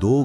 2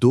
2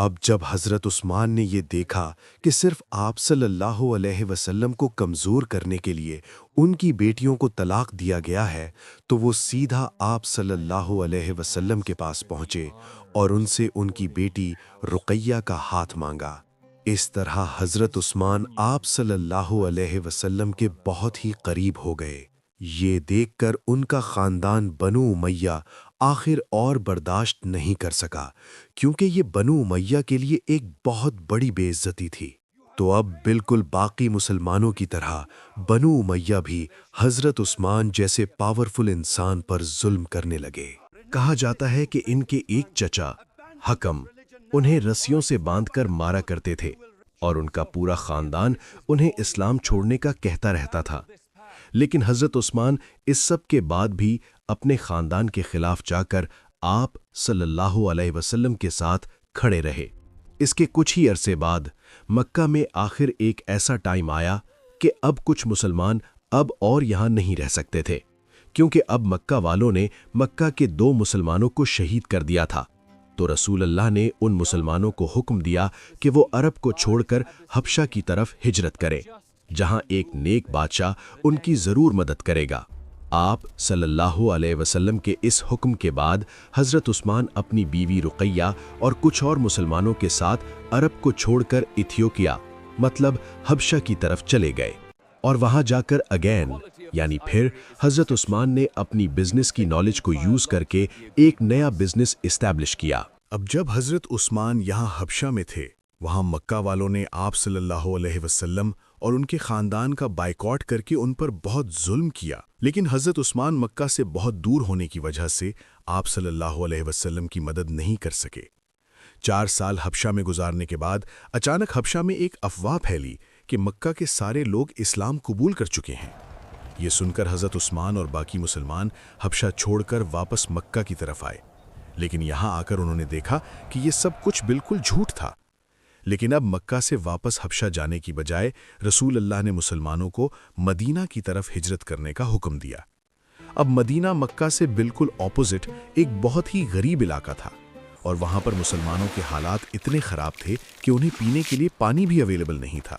اب جب حضرت عثمان نے یہ دیکھا کہ صرف آپ صلی اللہ علیہ وسلم کو کمزور کرنے کے لیے ان کی بیٹیوں کو طلاق دیا گیا ہے تو وہ سیدھا آپ صلی اللہ علیہ وسلم کے پاس پہنچے اور ان سے ان کی بیٹی رقیہ کا ہاتھ مانگا۔ اس طرح حضرت عثمان آپ صلی اللہ علیہ وسلم کے بہت ہی قریب ہو گئے۔ یہ دیکھ کر ان کا خاندان بنو امیہ آخر اور برداشت نہیں کر سکا، کیونکہ یہ بنو امیہ کے لیے ایک بہت بڑی بے عزتی تھی۔ تو اب بالکل باقی مسلمانوں کی طرح بنو امیہ بھی حضرت عثمان جیسے پاورفل انسان پر ظلم کرنے لگے۔ کہا جاتا ہے کہ ان کے ایک چچا حکم انہیں رسیوں سے باندھ کر مارا کرتے تھے اور ان کا پورا خاندان انہیں اسلام چھوڑنے کا کہتا رہتا تھا، لیکن حضرت عثمان اس سب کے بعد بھی اپنے خاندان کے خلاف جا کر آپ صلی اللہ علیہ وسلم کے ساتھ کھڑے رہے۔ اس کے کچھ ہی عرصے بعد مکہ میں آخر ایک ایسا ٹائم آیا کہ اب کچھ مسلمان اب اور یہاں نہیں رہ سکتے تھے، کیونکہ اب مکہ والوں نے مکہ کے 2 مسلمانوں کو شہید کر دیا تھا۔ تو رسول اللہ نے ان مسلمانوں کو حکم دیا کہ وہ عرب کو چھوڑ کر حبشہ کی طرف ہجرت کریں، جہاں ایک نیک بادشاہ ان کی ضرور مدد کرے گا۔ آپ صلی اللہ علیہ وسلم کے اس حکم کے بعد حضرت عثمان اپنی بیوی رقیہ اور کچھ اور مسلمانوں کے ساتھ عرب کو چھوڑ کر ایتھیوپیا مطلب حبشہ کی طرف چلے گئے، اور وہاں جا کر اگین یعنی پھر حضرت عثمان نے اپنی بزنس کی نالج کو یوز کر کے ایک نیا بزنس اسٹیبلش کیا۔ اب جب حضرت عثمان یہاں حبشہ میں تھے، وہاں مکہ والوں نے آپ صلی اللہ علیہ وسلم اور ان کے خاندان کا بائیکاٹ کر کے ان پر بہت ظلم کیا، لیکن حضرت عثمان مکہ سے بہت دور ہونے کی وجہ سے آپ صلی اللہ علیہ وسلم کی مدد نہیں کر سکے۔ 4 سال حبشہ میں گزارنے کے بعد اچانک حبشہ میں ایک افواہ پھیلی کہ مکہ کے سارے لوگ اسلام قبول کر چکے ہیں۔ یہ سن کر حضرت عثمان اور باقی مسلمان حبشہ چھوڑ کر واپس مکہ کی طرف آئے، لیکن یہاں آ کر انہوں نے دیکھا کہ یہ سب کچھ بالکل جھوٹ تھا۔ لیکن اب مکہ سے واپس حبشہ جانے کی بجائے رسول اللہ نے مسلمانوں کو مدینہ کی طرف ہجرت کرنے کا حکم دیا۔ اب مدینہ مکہ سے بالکل اپوزٹ ایک بہت ہی غریب علاقہ تھا، اور وہاں پر مسلمانوں کے حالات اتنے خراب تھے کہ انہیں پینے کے لیے پانی بھی اویلیبل نہیں تھا۔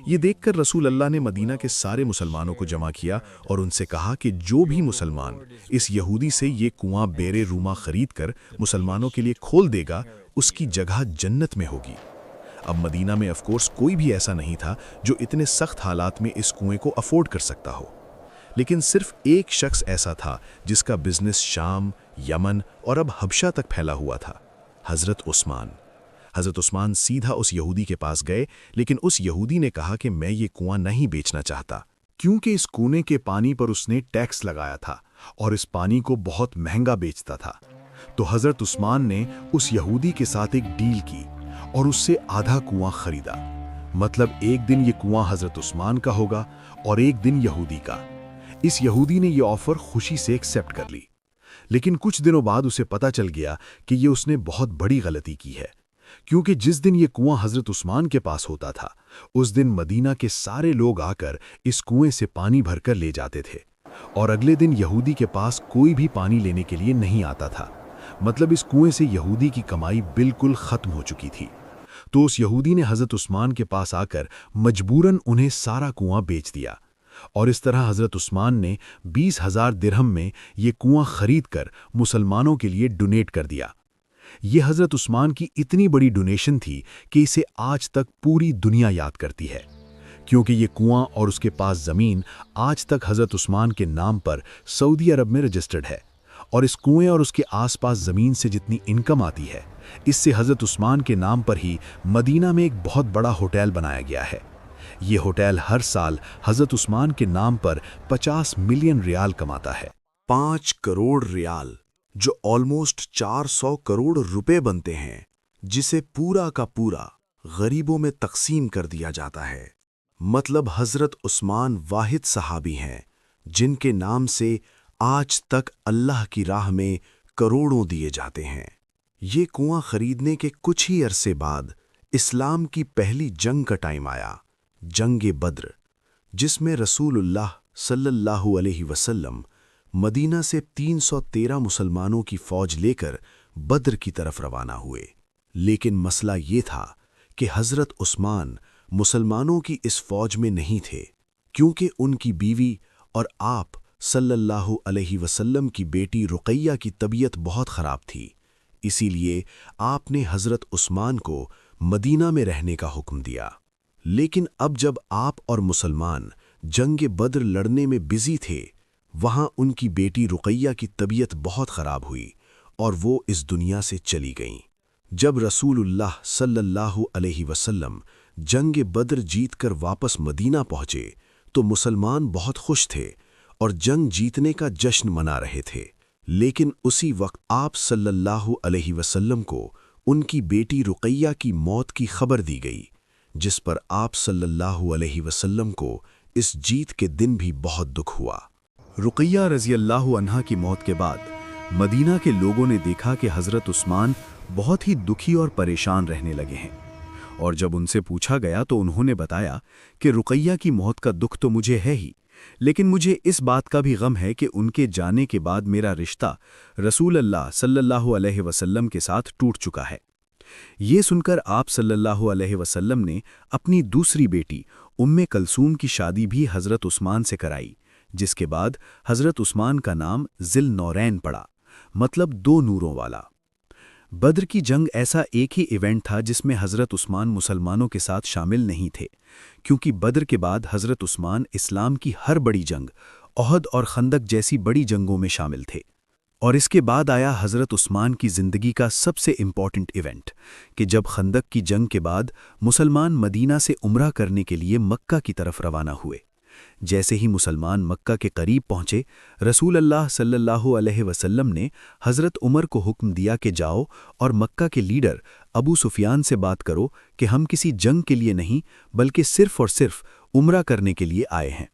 یہ دیکھ کر رسول اللہ نے مدینہ کے سارے مسلمانوں کو جمع کیا اور ان سے کہا کہ جو بھی مسلمان اس یہودی سے یہ کنواں بیر روما خرید کر مسلمانوں کے لیے کھول دے گا، اس کی جگہ جنت میں ہوگی۔ اب مدینہ میں آف کورس کوئی بھی ایسا نہیں تھا جو اتنے سخت حالات میں اس کنویں کو افورڈ کر سکتا ہو، لیکن صرف ایک شخص ایسا تھا جس کا بزنس شام، یمن اور اب حبشہ تک پھیلا ہوا تھا، حضرت عثمان۔ حضرت عثمان سیدھا اس یہودی کے پاس گئے، لیکن اس یہودی نے کہا کہ میں یہ کنواں نہیں بیچنا چاہتا، کیونکہ اس کنویں کے پانی پر اس نے ٹیکس لگایا تھا اور اس پانی کو بہت مہنگا بیچتا تھا۔ تو حضرت عثمان نے اس یہودی کے ساتھ ایک ڈیل کی اور اس سے آدھا کنواں خریدا، مطلب ایک دن یہ کنواں حضرت عثمان کا ہوگا اور ایک دن یہودی کا۔ اس یہودی نے یہ آفر خوشی سے ایکسیپٹ کر لی، لیکن کچھ دنوں بعد اسے پتہ چل گیا کہ یہ اس نے بہت بڑی غلطی کی ہے، کیونکہ جس دن یہ کنواں حضرت عثمان کے پاس ہوتا تھا، اس دن مدینہ کے سارے لوگ آ کر اس کنویں سے پانی بھر کر لے جاتے تھے، اور اگلے دن یہودی کے پاس کوئی بھی پانی لینے کے لیے نہیں آتا تھا، مطلب اس کنویں سے یہودی کی کمائی بالکل ختم ہو چکی تھی۔ تو اس یہودی نے حضرت عثمان کے پاس آ کر مجبوراً انہیں سارا کنواں بیچ دیا، اور اس طرح حضرت عثمان نے 20,000 درہم میں یہ کنواں خرید کر مسلمانوں کے لیے ڈونیٹ کر دیا۔ یہ حضرت عثمان کی اتنی بڑی ڈونیشن تھی کہ اسے آج تک پوری دنیا یاد کرتی ہے، کیونکہ یہ کنواں اور اس کے پاس زمین آج تک حضرت عثمان کے نام پر سعودی عرب میں رجسٹرڈ ہے، اور اس کنویں اور اس کے آس پاس زمین سے جتنی انکم آتی ہے، اس سے حضرت عثمان کے نام پر ہی مدینہ میں ایک بہت بڑا ہوٹل بنایا گیا ہے۔ یہ ہوٹل ہر سال حضرت عثمان کے نام پر 50 ملین ریال کماتا ہے، 5 کروڑ ریال، جو آلموسٹ 400 کروڑ روپے بنتے ہیں، جسے پورا کا پورا غریبوں میں تقسیم کر دیا جاتا ہے۔ مطلب حضرت عثمان واحد صحابی ہیں جن کے نام سے آج تک اللہ کی راہ میں کروڑوں دیے جاتے ہیں۔ یہ کنواں خریدنے کے کچھ ہی عرصے بعد اسلام کی پہلی جنگ کا ٹائم آیا، جنگ بدر، جس میں رسول اللہ صلی اللہ علیہ وسلم مدینہ سے 313 مسلمانوں کی فوج لے کر بدر کی طرف روانہ ہوئے، لیکن مسئلہ یہ تھا کہ حضرت عثمان مسلمانوں کی اس فوج میں نہیں تھے، کیونکہ ان کی بیوی اور آپ صلی اللہ علیہ وسلم کی بیٹی رقیہ کی طبیعت بہت خراب تھی۔ اسی لیے آپ نے حضرت عثمان کو مدینہ میں رہنے کا حکم دیا۔ لیکن اب جب آپ اور مسلمان جنگ بدر لڑنے میں بزی تھے، وہاں ان کی بیٹی رقیہ کی طبیعت بہت خراب ہوئی اور وہ اس دنیا سے چلی گئیں۔ جب رسول اللہ صلی اللہ علیہ وسلم جنگ بدر جیت کر واپس مدینہ پہنچے تو مسلمان بہت خوش تھے اور جنگ جیتنے کا جشن منا رہے تھے، لیکن اسی وقت آپ صلی اللہ علیہ وسلم کو ان کی بیٹی رقیہ کی موت کی خبر دی گئی، جس پر آپ صلی اللہ علیہ وسلم کو اس جیت کے دن بھی بہت دکھ ہوا۔ رقیہ رضی اللہ عنہا کی موت کے بعد مدینہ کے لوگوں نے دیکھا کہ حضرت عثمان بہت ہی دکھی اور پریشان رہنے لگے ہیں، اور جب ان سے پوچھا گیا تو انہوں نے بتایا کہ رقیہ کی موت کا دکھ تو مجھے ہے ہی، لیکن مجھے اس بات کا بھی غم ہے کہ ان کے جانے کے بعد میرا رشتہ رسول اللہ صلی اللہ علیہ وسلم کے ساتھ ٹوٹ چکا ہے۔ یہ سن کر آپ صلی اللہ علیہ وسلم نے اپنی دوسری بیٹی ام کلثوم کی شادی بھی حضرت عثمان سے کرائی، جس کے بعد حضرت عثمان کا نام ذی النورین پڑا، مطلب دو نوروں والا۔ بدر کی جنگ ایسا ایک ہی ایونٹ تھا جس میں حضرت عثمان مسلمانوں کے ساتھ شامل نہیں تھے، کیونکہ بدر کے بعد حضرت عثمان اسلام کی ہر بڑی جنگ، احد اور خندق جیسی بڑی جنگوں میں شامل تھے، اور اس کے بعد آیا حضرت عثمان کی زندگی کا سب سے امپورٹنٹ ایونٹ کہ جب خندق کی جنگ کے بعد مسلمان مدینہ سے عمرہ کرنے کے لیے مکہ کی طرف روانہ ہوئے۔ جیسے ہی مسلمان مکہ کے قریب پہنچے، رسول اللہ صلی اللہ علیہ وسلم نے حضرت عمر کو حکم دیا کہ جاؤ اور مکہ کے لیڈر ابو سفیان سے بات کرو کہ ہم کسی جنگ کے لیے نہیں بلکہ صرف اور صرف عمرہ کرنے کے لیے آئے ہیں۔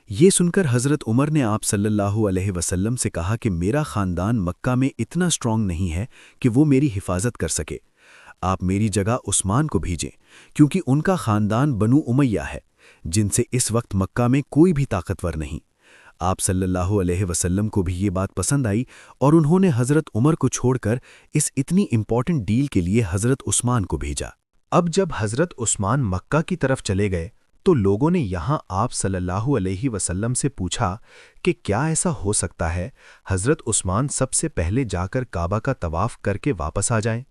یہ سن کر حضرت عمر نے آپ صلی اللہ علیہ وسلم سے کہا کہ میرا خاندان مکہ میں اتنا اسٹرانگ نہیں ہے کہ وہ میری حفاظت کر سکے، آپ میری جگہ عثمان کو بھیجیں، کیونکہ ان کا خاندان بنو امیہ ہے جن سے اس وقت مکہ میں کوئی بھی طاقتور نہیں۔ آپ صلی اللہ علیہ وسلم کو بھی یہ بات پسند آئی اور انہوں نے حضرت عمر کو چھوڑ کر اس اتنی امپورٹنٹ ڈیل کے لیے حضرت عثمان کو بھیجا۔ اب جب حضرت عثمان مکہ کی طرف چلے گئے تو لوگوں نے یہاں آپ صلی اللہ علیہ وسلم سے پوچھا کہ کیا ایسا ہو سکتا ہے حضرت عثمان سب سے پہلے جا کر کعبہ کا طواف کر کے واپس آ جائیں؟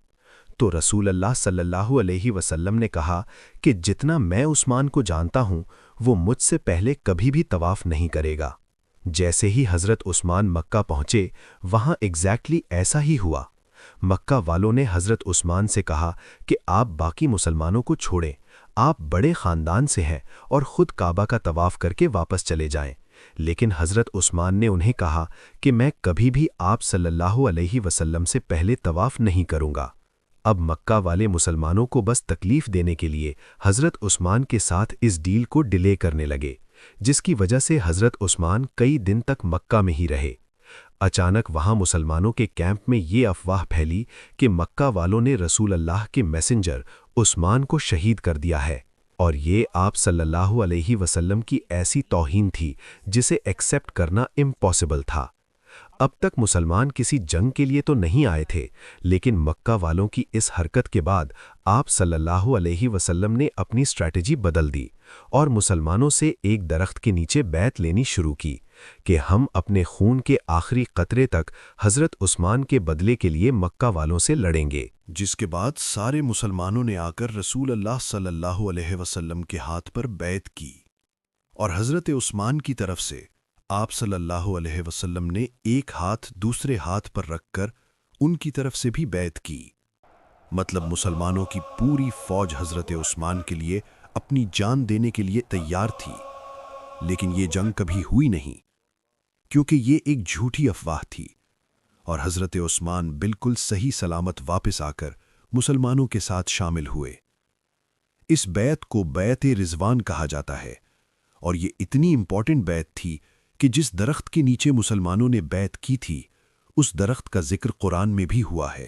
تو رسول اللہ صلی اللہ علیہ وسلم نے کہا کہ جتنا میں عثمان کو جانتا ہوں وہ مجھ سے پہلے کبھی بھی طواف نہیں کرے گا۔ جیسے ہی حضرت عثمان مکہ پہنچے وہاں ایگزیکٹلی ایسا ہی ہوا۔ مکہ والوں نے حضرت عثمان سے کہا کہ آپ باقی مسلمانوں کو چھوڑیں، آپ بڑے خاندان سے ہیں اور خود کعبہ کا طواف کر کے واپس چلے جائیں، لیکن حضرت عثمان نے انہیں کہا کہ میں کبھی بھی آپ صلی اللہ علیہ وسلم سے پہلے طواف نہیں کروں گا۔ اب مکہ والے مسلمانوں کو بس تکلیف دینے کے لیے حضرت عثمان کے ساتھ اس ڈیل کو ڈیلے کرنے لگے، جس کی وجہ سے حضرت عثمان کئی دن تک مکہ میں ہی رہے۔ اچانک وہاں مسلمانوں کے کیمپ میں یہ افواہ پھیلی کہ مکہ والوں نے رسول اللہ کے میسنجر عثمان کو شہید کر دیا ہے، اور یہ آپ صلی اللہ علیہ وسلم کی ایسی توہین تھی جسے ایکسیپٹ کرنا امپاسبل تھا۔ اب تک مسلمان کسی جنگ کے لیے تو نہیں آئے تھے، لیکن مکہ والوں کی اس حرکت کے بعد آپ صلی اللہ علیہ وسلم نے اپنی اسٹریٹجی بدل دی اور مسلمانوں سے ایک درخت کے نیچے بیعت لینی شروع کی کہ ہم اپنے خون کے آخری قطرے تک حضرت عثمان کے بدلے کے لیے مکہ والوں سے لڑیں گے۔ جس کے بعد سارے مسلمانوں نے آ کر رسول اللہ صلی اللہ علیہ وسلم کے ہاتھ پر بیعت کی، اور حضرت عثمان کی طرف سے آپ صلی اللہ علیہ وسلم نے ایک ہاتھ دوسرے ہاتھ پر رکھ کر ان کی طرف سے بھی بیعت کی۔ مطلب مسلمانوں کی پوری فوج حضرت عثمان کے لیے اپنی جان دینے کے لیے تیار تھی، لیکن یہ جنگ کبھی ہوئی نہیں، کیونکہ یہ ایک جھوٹی افواہ تھی، اور حضرت عثمان بالکل صحیح سلامت واپس آ کر مسلمانوں کے ساتھ شامل ہوئے۔ اس بیعت کو بیعت رضوان کہا جاتا ہے، اور یہ اتنی امپورٹنٹ بیعت تھی کہ جس درخت کے نیچے مسلمانوں نے بیعت کی تھی اس درخت کا ذکر قرآن میں بھی ہوا ہے۔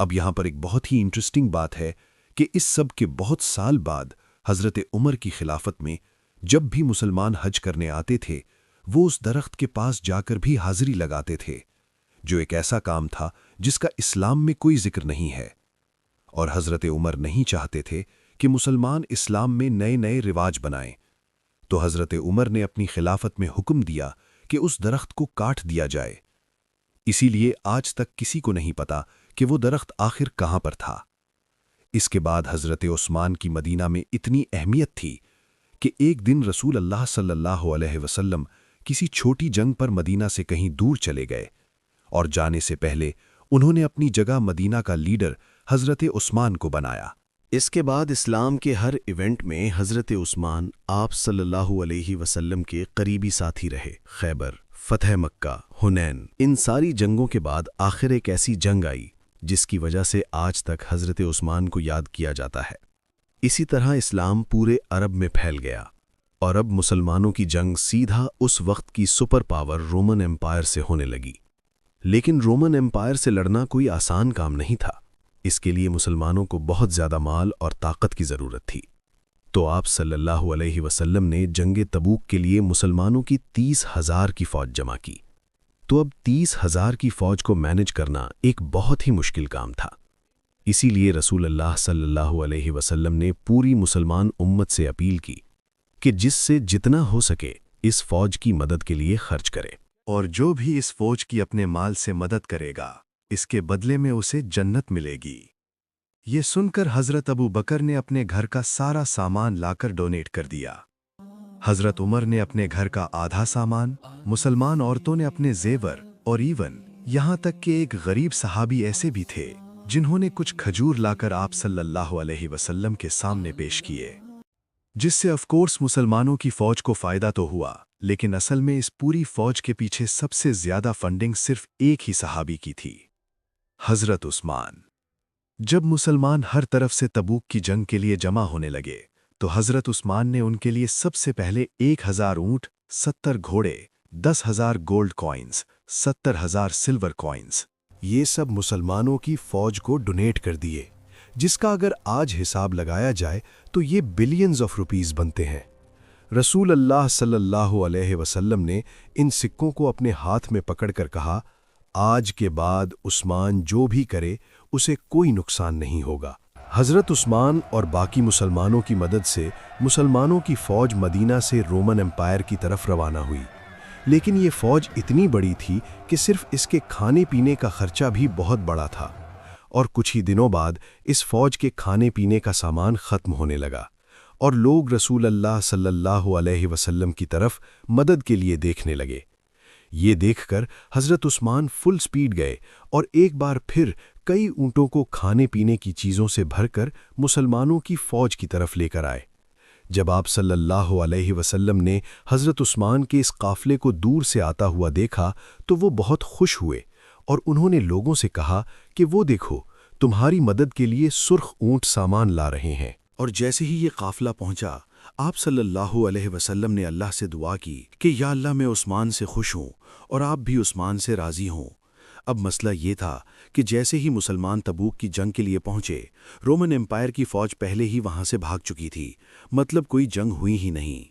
اب یہاں پر ایک بہت ہی انٹرسٹنگ بات ہے کہ اس سب کے بہت سال بعد حضرت عمر کی خلافت میں جب بھی مسلمان حج کرنے آتے تھے وہ اس درخت کے پاس جا کر بھی حاضری لگاتے تھے، جو ایک ایسا کام تھا جس کا اسلام میں کوئی ذکر نہیں ہے۔ اور حضرت عمر نہیں چاہتے تھے کہ مسلمان اسلام میں نئے نئے رواج بنائیں۔ تو حضرت عمر نے اپنی خلافت میں حکم دیا کہ اس درخت کو کاٹ دیا جائے۔ اسی لیے آج تک کسی کو نہیں پتا کہ وہ درخت آخر کہاں پر تھا۔ اس کے بعد حضرت عثمان کی مدینہ میں اتنی اہمیت تھی کہ ایک دن رسول اللہ صلی اللہ علیہ وسلم کسی چھوٹی جنگ پر مدینہ سے کہیں دور چلے گئے، اور جانے سے پہلے انہوں نے اپنی جگہ مدینہ کا لیڈر حضرت عثمان کو بنایا۔ اس کے بعد اسلام کے ہر ایونٹ میں حضرت عثمان آپ صلی اللہ علیہ وسلم کے قریبی ساتھی رہے۔ خیبر، فتح مکہ، حنین، ان ساری جنگوں کے بعد آخر ایک ایسی جنگ آئی جس کی وجہ سے آج تک حضرت عثمان کو یاد کیا جاتا ہے۔ اسی طرح اسلام پورے عرب میں پھیل گیا، اور اب مسلمانوں کی جنگ سیدھا اس وقت کی سپر پاور رومن ایمپائر سے ہونے لگی۔ لیکن رومن ایمپائر سے لڑنا کوئی آسان کام نہیں تھا۔ اس کے لیے مسلمانوں کو بہت زیادہ مال اور طاقت کی ضرورت تھی۔ تو آپ صلی اللہ علیہ وسلم نے جنگ تبوک کے لیے مسلمانوں کی 30,000 کی فوج جمع کی۔ تو اب 30,000 کی فوج کو مینج کرنا ایک بہت ہی مشکل کام تھا۔ اسی لیے رسول اللہ صلی اللہ علیہ وسلم نے پوری مسلمان امت سے اپیل کی کہ جس سے جتنا ہو سکے اس فوج کی مدد کے لیے خرچ کرے، اور جو بھی اس فوج کی اپنے مال سے مدد کرے گا اس کے بدلے میں اسے جنت ملے گی۔ یہ سن کر حضرت ابو بکر نے اپنے گھر کا سارا سامان لا کر ڈونیٹ کر دیا۔ حضرت عمر نے اپنے گھر کا آدھا سامان، مسلمان عورتوں نے اپنے زیور، اور ایون یہاں تک کہ ایک غریب صحابی ایسے بھی تھے جنہوں نے کچھ کھجور لا کر آپ صلی اللہ علیہ وسلم کے سامنے پیش کیے، جس سے آف کورس مسلمانوں کی فوج کو فائدہ تو ہوا، لیکن اصل میں اس پوری فوج کے پیچھے سب سے زیادہ فنڈنگ صرف ایک ہی صحابی کی تھی، حضرت عثمان۔ جب مسلمان ہر طرف سے تبوک کی جنگ کے لیے جمع ہونے لگے تو حضرت عثمان نے ان کے لیے سب سے پہلے 1,000 اونٹ، 70 گھوڑے، 10,000 گولڈ کوائنز، 70,000 سلور کوائنز، یہ سب مسلمانوں کی فوج کو ڈونیٹ کر دیے، جس کا اگر آج حساب لگایا جائے تو یہ بلینز آف روپیز بنتے ہیں۔ رسول اللہ صلی اللہ علیہ وسلم نے ان سکوں کو اپنے ہاتھ میں پکڑ کر کہا، آج کے بعد عثمان جو بھی کرے اسے کوئی نقصان نہیں ہوگا۔ حضرت عثمان اور باقی مسلمانوں کی مدد سے مسلمانوں کی فوج مدینہ سے رومن ایمپائر کی طرف روانہ ہوئی، لیکن یہ فوج اتنی بڑی تھی کہ صرف اس کے کھانے پینے کا خرچہ بھی بہت بڑا تھا، اور کچھ ہی دنوں بعد اس فوج کے کھانے پینے کا سامان ختم ہونے لگا، اور لوگ رسول اللہ صلی اللہ علیہ وسلم کی طرف مدد کے لیے دیکھنے لگے۔ یہ دیکھ کر حضرت عثمان فل سپیڈ گئے اور ایک بار پھر کئی اونٹوں کو کھانے پینے کی چیزوں سے بھر کر مسلمانوں کی فوج کی طرف لے کر آئے۔ جب آپ صلی اللہ علیہ وسلم نے حضرت عثمان کے اس قافلے کو دور سے آتا ہوا دیکھا تو وہ بہت خوش ہوئے، اور انہوں نے لوگوں سے کہا کہ وہ دیکھو، تمہاری مدد کے لیے سرخ اونٹ سامان لا رہے ہیں۔ اور جیسے ہی یہ قافلہ پہنچا، آپ صلی اللہ علیہ وسلم نے اللہ سے دعا کی کہ یا اللہ، میں عثمان سے خوش ہوں اور آپ بھی عثمان سے راضی ہوں۔ اب مسئلہ یہ تھا کہ جیسے ہی مسلمان تبوک کی جنگ کے لیے پہنچے، رومن ایمپائر کی فوج پہلے ہی وہاں سے بھاگ چکی تھی، مطلب کوئی جنگ ہوئی ہی نہیں۔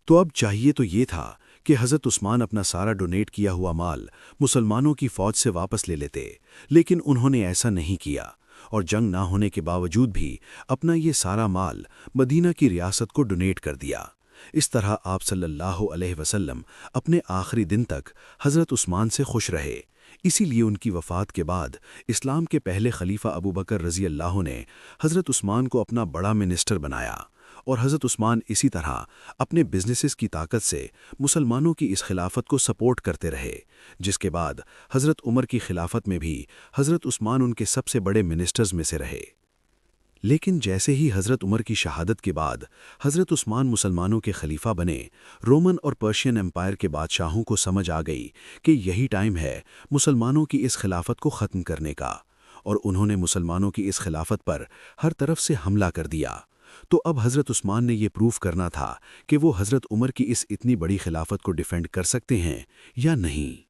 تو اب چاہیے تو یہ تھا کہ حضرت عثمان اپنا سارا ڈونیٹ کیا ہوا مال مسلمانوں کی فوج سے واپس لے لیتے، لیکن انہوں نے ایسا نہیں کیا، اور جنگ نہ ہونے کے باوجود بھی اپنا یہ سارا مال مدینہ کی ریاست کو ڈونیٹ کر دیا۔ اس طرح آپ صلی اللہ علیہ وسلم اپنے آخری دن تک حضرت عثمان سے خوش رہے۔ اسی لیے ان کی وفات کے بعد اسلام کے پہلے خلیفہ ابو بکر رضی اللہ نے حضرت عثمان کو اپنا بڑا منسٹر بنایا، اور حضرت عثمان اسی طرح اپنے بزنسز کی طاقت سے مسلمانوں کی اس خلافت کو سپورٹ کرتے رہے، جس کے بعد حضرت عمر کی خلافت میں بھی حضرت عثمان ان کے سب سے بڑے منسٹرز میں سے رہے۔ لیکن جیسے ہی حضرت عمر کی شہادت کے بعد حضرت عثمان مسلمانوں کے خلیفہ بنے، رومن اور پرشین ایمپائر کے بادشاہوں کو سمجھ آ گئی کہ یہی ٹائم ہے مسلمانوں کی اس خلافت کو ختم کرنے کا، اور انہوں نے مسلمانوں کی اس خلافت پر ہر طرف سے حملہ کر دیا۔ تو اب حضرت عثمان نے یہ پروف کرنا تھا کہ وہ حضرت عمر کی اس اتنی بڑی خلافت کو ڈیفینڈ کر سکتے ہیں یا نہیں۔